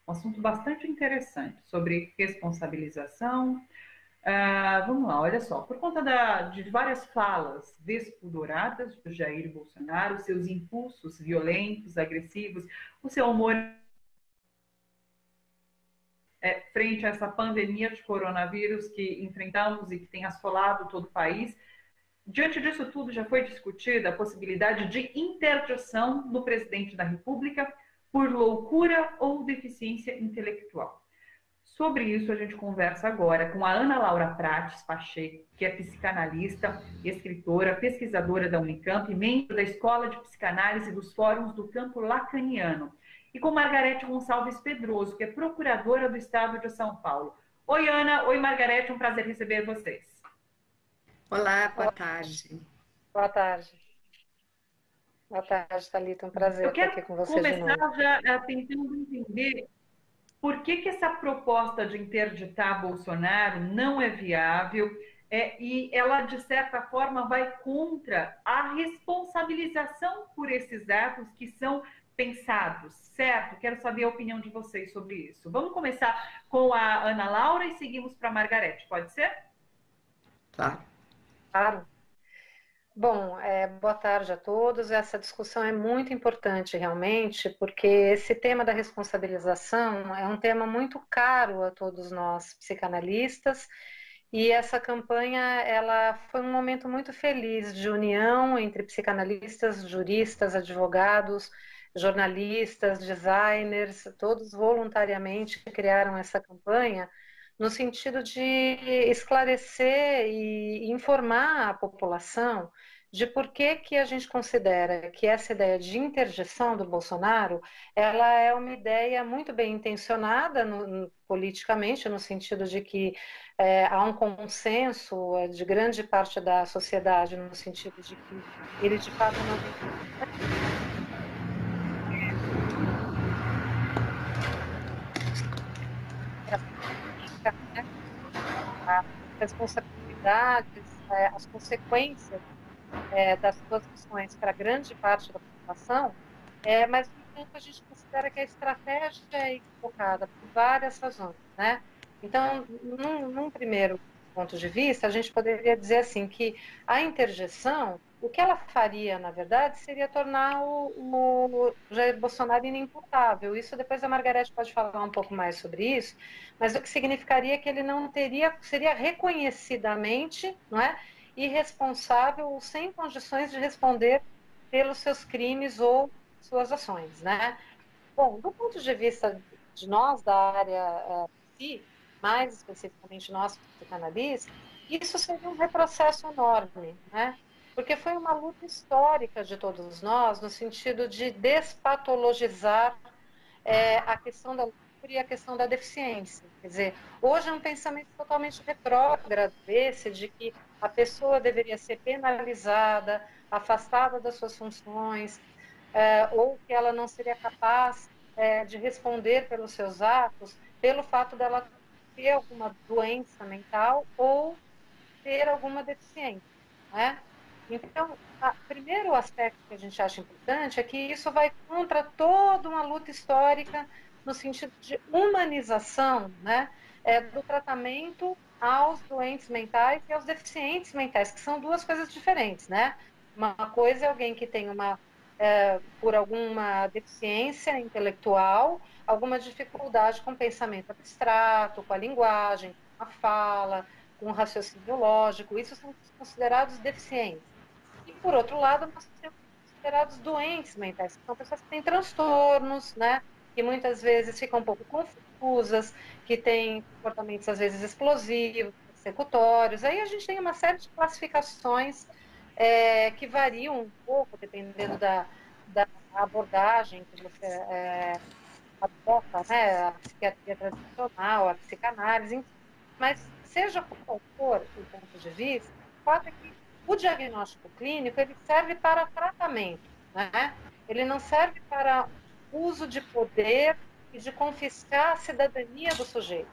um assunto bastante interessante sobre responsabilização. Vamos lá, olha só. Por conta de várias falas despudoradas do Jair Bolsonaro, seus impulsos violentos, agressivos, o seu humor frente a essa pandemia de coronavírus que enfrentamos e que tem assolado todo o país, diante disso tudo, já foi discutida a possibilidade de interdição no presidente da República por loucura ou deficiência intelectual. Sobre isso, a gente conversa agora com a Ana Laura Prates Pacheco, que é psicanalista, escritora, pesquisadora da Unicamp e membro da Escola de Psicanálise dos Fóruns do Campo Lacaniano. E com Margarete Gonçalves Pedroso, que é procuradora do Estado de São Paulo. Oi, Ana. Oi, Margarete. Um prazer receber vocês. Olá, boa tarde. Boa tarde. Boa tarde, Thalita. Um prazer estar aqui com você de novo. Eu quero começar já tentando entender por que essa proposta de interditar Bolsonaro não é viável e ela, de certa forma, vai contra a responsabilização por esses atos que são pensados, certo? Quero saber a opinião de vocês sobre isso. Vamos começar com a Ana Laura e seguimos para a Margarete, pode ser? Claro. Bom, boa tarde a todos. Essa discussão é muito importante, realmente, porque esse tema da responsabilização é um tema muito caro a todos nós psicanalistas, e essa campanha ela foi um momento muito feliz de união entre psicanalistas, juristas, advogados, jornalistas, designers, todos voluntariamente criaram essa campanha no sentido de esclarecer e informar a população de por que a gente considera que essa ideia de interdição do Bolsonaro, ela é uma ideia muito bem intencionada politicamente, no sentido de que há um consenso de grande parte da sociedade, no sentido de que ele de fato não tem as responsabilidades, as consequências das suas ações para grande parte da população, mas, no entanto, a gente considera que a estratégia é equivocada por várias razões, né? Então, num primeiro ponto de vista, a gente poderia dizer assim que a interdição, o que ela faria, na verdade, seria tornar o Jair Bolsonaro inimputável. Isso depois a Margarete pode falar um pouco mais sobre isso, mas o que significaria que ele não teria, seria reconhecidamente, não é, irresponsável ou sem condições de responder pelos seus crimes ou suas ações, né? Bom, do ponto de vista de nós da área mais especificamente nós psicanalistas, isso seria um retrocesso enorme, né? Porque foi uma luta histórica de todos nós no sentido de despatologizar a questão da e a questão da deficiência. Quer dizer, hoje é um pensamento totalmente retrógrado esse de que a pessoa deveria ser penalizada, afastada das suas funções, ou que ela não seria capaz de responder pelos seus atos pelo fato dela ter alguma doença mental ou ter alguma deficiência, né? Então, o primeiro aspecto que a gente acha importante é que isso vai contra toda uma luta histórica no sentido de humanização, né, do tratamento aos doentes mentais e aos deficientes mentais, que são duas coisas diferentes, né? Uma coisa é alguém que tem por alguma deficiência intelectual, alguma dificuldade com o pensamento abstrato, com a linguagem, com a fala, com o raciocínio lógico, isso são considerados deficientes. E, por outro lado, nós temos considerados doentes mentais, que são pessoas que têm transtornos, né, que muitas vezes ficam um pouco confusas, que têm comportamentos, às vezes, explosivos, persecutórios. Aí a gente tem uma série de classificações que variam um pouco, dependendo da abordagem que você adota, né, a psiquiatria tradicional, a psicanálise, enfim. Mas, seja qual for o ponto de vista, o fato é que o diagnóstico clínico ele serve para tratamento, né? Ele não serve para uso de poder e de confiscar a cidadania do sujeito.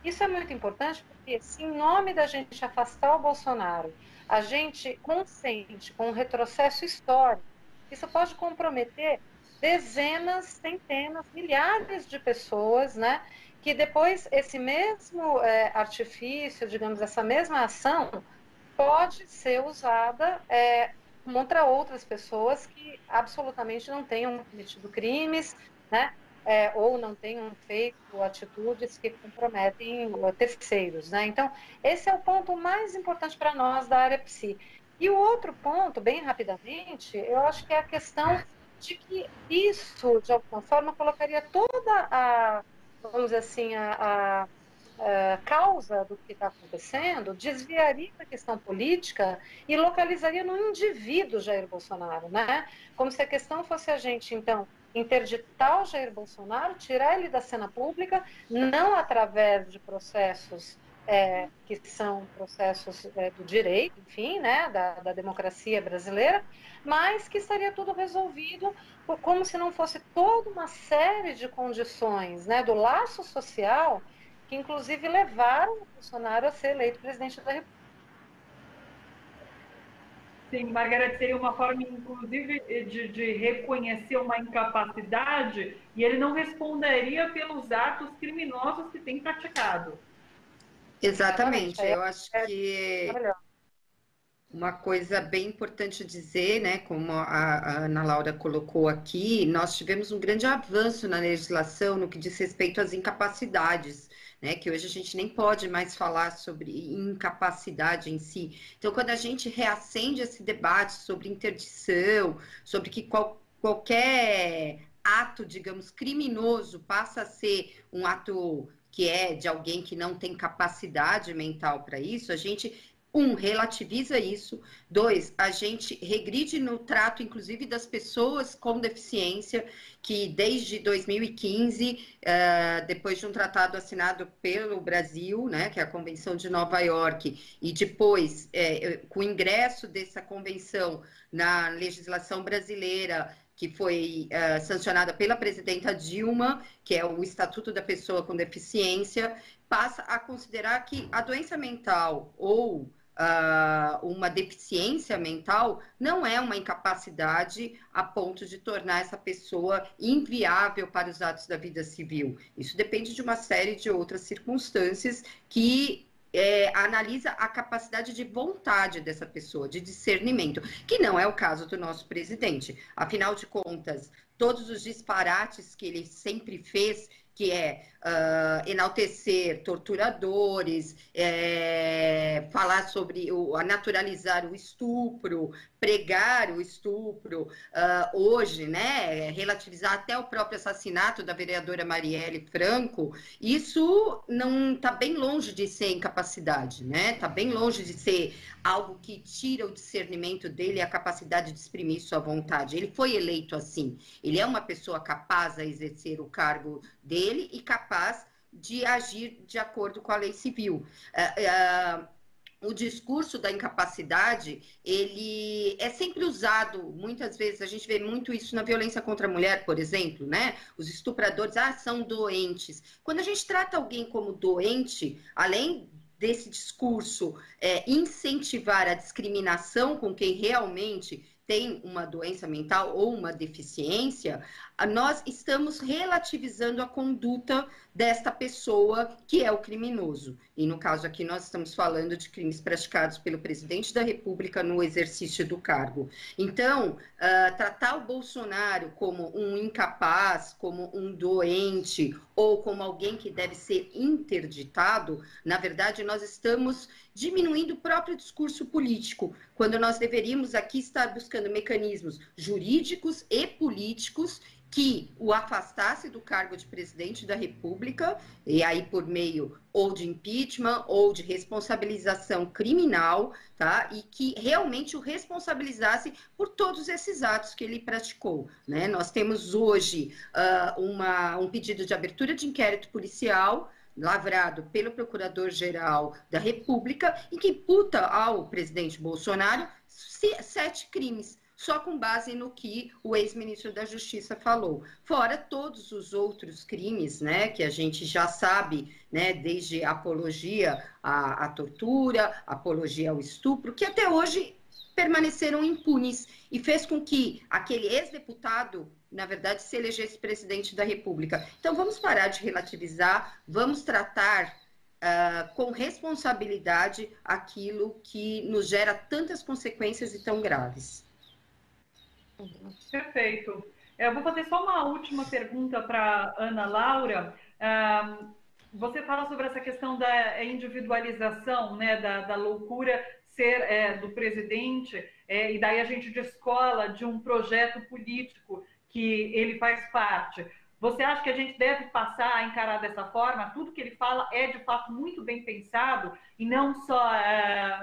Isso é muito importante porque, se em nome da gente afastar o Bolsonaro, a gente consente com um retrocesso histórico, isso pode comprometer dezenas, centenas, milhares de pessoas, né? Que depois esse mesmo artifício, digamos, essa mesma ação pode ser usada contra outras pessoas que absolutamente não tenham cometido crimes, né? Ou não tenham feito atitudes que comprometem terceiros, né? Então, esse é o ponto mais importante para nós da área psi. E o outro ponto, bem rapidamente, eu acho que é a questão de que isso, de alguma forma, colocaria toda a, vamos dizer assim, a causa do que está acontecendo, desviaria a questão política e localizaria no indivíduo Jair Bolsonaro, né? Como se a questão fosse a gente, então, interditar o Jair Bolsonaro, tirar ele da cena pública, não através de processos que são processos do direito, enfim, né, da democracia brasileira, mas que estaria tudo resolvido como se não fosse toda uma série de condições, né, do laço social que inclusive levaram o Bolsonaro a ser eleito presidente da República. Sim, Margareth, seria uma forma, inclusive, de reconhecer uma incapacidade e ele não responderia pelos atos criminosos que tem praticado. Exatamente. Eu acho que uma coisa bem importante dizer, né, como a Ana Laura colocou aqui, nós tivemos um grande avanço na legislação no que diz respeito às incapacidades, né, que hoje a gente nem pode mais falar sobre incapacidade em si. Então, quando a gente reacende esse debate sobre interdição, sobre que qualquer ato, digamos, criminoso passa a ser um ato que é de alguém que não tem capacidade mental para isso, a gente relativiza isso. 2, a gente regride no trato, inclusive, das pessoas com deficiência, que desde 2015, depois de um tratado assinado pelo Brasil, né, que é a Convenção de Nova York, e depois, com o ingresso dessa convenção na legislação brasileira, que foi sancionada pela presidenta Dilma, que é o Estatuto da Pessoa com Deficiência, passa a considerar que a doença mental ou uma deficiência mental não é uma incapacidade a ponto de tornar essa pessoa inviável para os atos da vida civil. Isso depende de uma série de outras circunstâncias que analisa a capacidade de vontade dessa pessoa, de discernimento, que não é o caso do nosso presidente. Afinal de contas, todos os disparates que ele sempre fez, que é enaltecer torturadores, falar sobre naturalizar o estupro, pregar o estupro, hoje, né, relativizar até o próprio assassinato da vereadora Marielle Franco, isso não está bem longe de ser incapacidade, né? Está bem longe de ser algo que tira o discernimento dele e a capacidade de exprimir sua vontade. Ele foi eleito assim. Ele é uma pessoa capaz a exercer o cargo dele e capaz de agir de acordo com a lei civil. O discurso da incapacidade, ele é sempre usado, muitas vezes, a gente vê muito isso na violência contra a mulher, por exemplo, né? Os estupradores, são doentes. Quando a gente trata alguém como doente, além desse discurso incentivar a discriminação com quem realmente tem uma doença mental ou uma deficiência, nós estamos relativizando a conduta desta pessoa que é o criminoso. E no caso aqui nós estamos falando de crimes praticados pelo presidente da República no exercício do cargo. Então, tratar o Bolsonaro como um incapaz, como um doente ou como alguém que deve ser interditado, na verdade nós estamos diminuindo o próprio discurso político, quando nós deveríamos aqui estar buscando mecanismos jurídicos e políticos que o afastasse do cargo de presidente da República, e aí por meio ou de impeachment ou de responsabilização criminal, tá? E que realmente o responsabilizasse por todos esses atos que ele praticou, né? Nós temos hoje um pedido de abertura de inquérito policial lavrado pelo Procurador-Geral da República e que imputa ao presidente Bolsonaro 7 crimes, só com base no que o ex-ministro da Justiça falou. Fora todos os outros crimes, né, que a gente já sabe, né, desde a apologia à tortura, apologia ao estupro, que até hoje permaneceram impunes e fez com que aquele ex-deputado, na verdade, se elegesse presidente da República. Então, vamos parar de relativizar, vamos tratar com responsabilidade aquilo que nos gera tantas consequências e tão graves. Perfeito. Eu vou fazer só uma última pergunta para Ana Laura. Você fala sobre essa questão da individualização, né, da loucura ser do presidente, e daí a gente descola de um projeto político que ele faz parte. Você acha que a gente deve passar a encarar dessa forma? Tudo que ele fala é, de fato, muito bem pensado e não só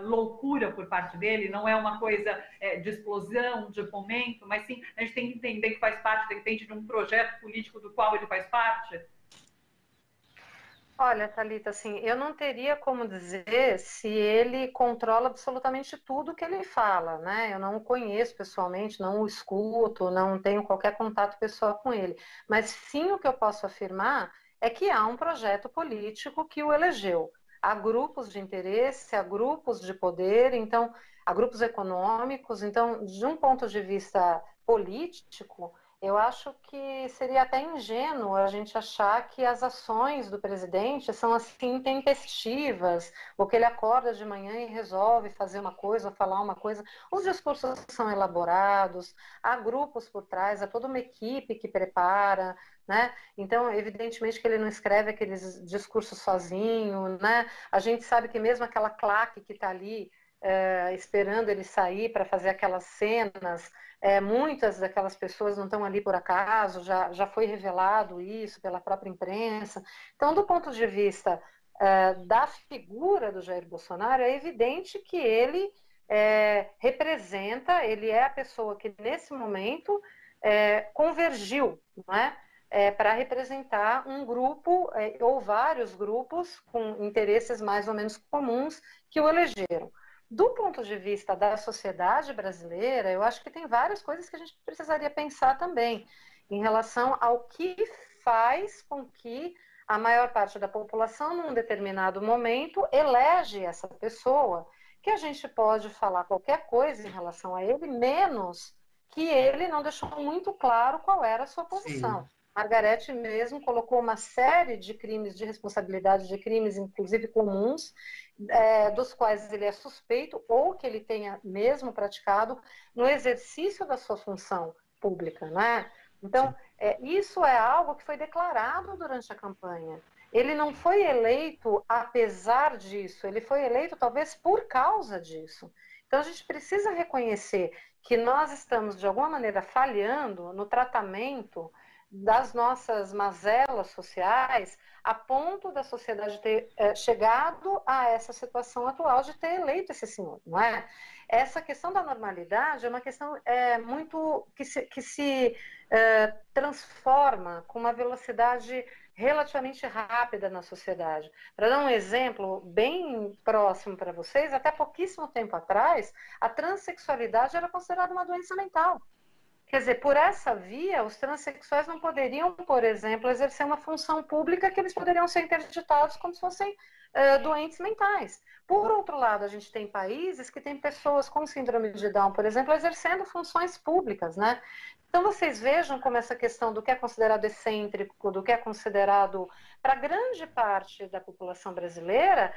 loucura por parte dele, não é uma coisa de explosão, de momento, mas sim, a gente tem que entender que faz parte, de repente, de um projeto político do qual ele faz parte? Olha, Thalita, assim, eu não teria como dizer se ele controla absolutamente tudo que ele fala, né? Eu não o conheço pessoalmente, não o escuto, não tenho qualquer contato pessoal com ele. Mas sim, o que eu posso afirmar é que há um projeto político que o elegeu. Há grupos de interesse, há grupos de poder, então, há grupos econômicos. Então, de um ponto de vista político, eu acho que seria até ingênuo a gente achar que as ações do presidente são assim intempestivas, ou que ele acorda de manhã e resolve fazer uma coisa ou falar uma coisa. Os discursos são elaborados, há grupos por trás, há toda uma equipe que prepara, né? Então, evidentemente que ele não escreve aqueles discursos sozinho, né? A gente sabe que mesmo aquela claque que está ali esperando ele sair para fazer aquelas cenas, muitas daquelas pessoas não estão ali por acaso, já foi revelado isso pela própria imprensa. Então, do ponto de vista da figura do Jair Bolsonaro, é evidente que ele representa, ele é a pessoa que nesse momento convergiu, não é? Para representar um grupo ou vários grupos com interesses mais ou menos comuns que o elegeram. Do ponto de vista da sociedade brasileira, eu acho que tem várias coisas que a gente precisaria pensar também em relação ao que faz com que a maior parte da população, num determinado momento, elege essa pessoa, que a gente pode falar qualquer coisa em relação a ele, menos que ele não deixou muito claro qual era a sua posição. Sim. Margarete mesmo colocou uma série de crimes, de responsabilidade de crimes, inclusive comuns, dos quais ele é suspeito ou que ele tenha mesmo praticado no exercício da sua função pública, né? Então, isso é algo que foi declarado durante a campanha. Ele não foi eleito apesar disso, ele foi eleito talvez por causa disso. Então, a gente precisa reconhecer que nós estamos, de alguma maneira, falhando no tratamento das nossas mazelas sociais, a ponto da sociedade ter chegado a essa situação atual de ter eleito esse senhor, não é? Essa questão da normalidade é uma questão muito que se transforma com uma velocidade relativamente rápida na sociedade. Para dar um exemplo bem próximo para vocês, até pouquíssimo tempo atrás, a transexualidade era considerada uma doença mental. Quer dizer, por essa via, os transexuais não poderiam, por exemplo, exercer uma função pública que eles poderiam ser interditados como se fossem doentes mentais. Por outro lado, a gente tem países que têm pessoas com síndrome de Down, por exemplo, exercendo funções públicas, né? Então, vocês vejam como essa questão do que é considerado excêntrico, do que é considerado, para grande parte da população brasileira,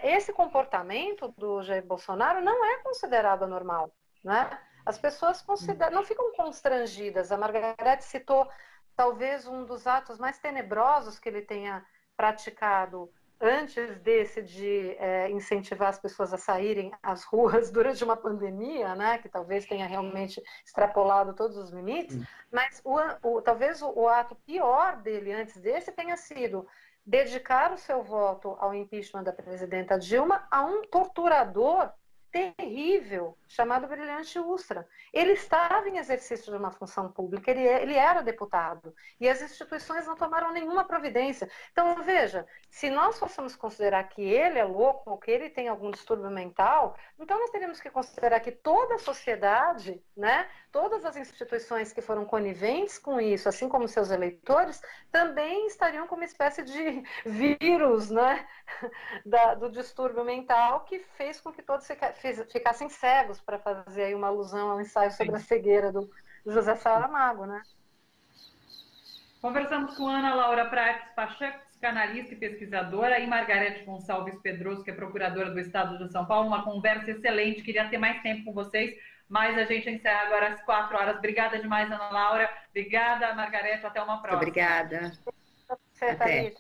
esse comportamento do Jair Bolsonaro não é considerado normal, né? As pessoas não ficam constrangidas. A Margarete citou talvez um dos atos mais tenebrosos que ele tenha praticado antes desse de incentivar as pessoas a saírem às ruas durante uma pandemia, né, que talvez tenha realmente extrapolado todos os limites, mas talvez o ato pior dele antes desse tenha sido dedicar o seu voto ao impeachment da presidenta Dilma a um torturador terrível, chamado Brilhante Ustra. Ele estava em exercício de uma função pública, ele era deputado, e as instituições não tomaram nenhuma providência. Então, veja, se nós fôssemos considerar que ele é louco, ou que ele tem algum distúrbio mental, então nós teríamos que considerar que toda a sociedade, né, todas as instituições que foram coniventes com isso, assim como seus eleitores, também estariam com uma espécie de vírus, né, do distúrbio mental que fez com que todos ficassem cegos menos para fazer aí uma alusão ao ensaio sobre a cegueira do José Saramago, né? Conversamos com Ana Laura Prates Pacheco, psicanalista e pesquisadora, e Margarete Gonçalves Pedroso, que é procuradora do Estado de São Paulo. Uma conversa excelente, queria ter mais tempo com vocês, mas a gente encerra agora às 4 horas. Obrigada demais, Ana Laura. Obrigada, Margarete. Até uma próxima. Obrigada. Até.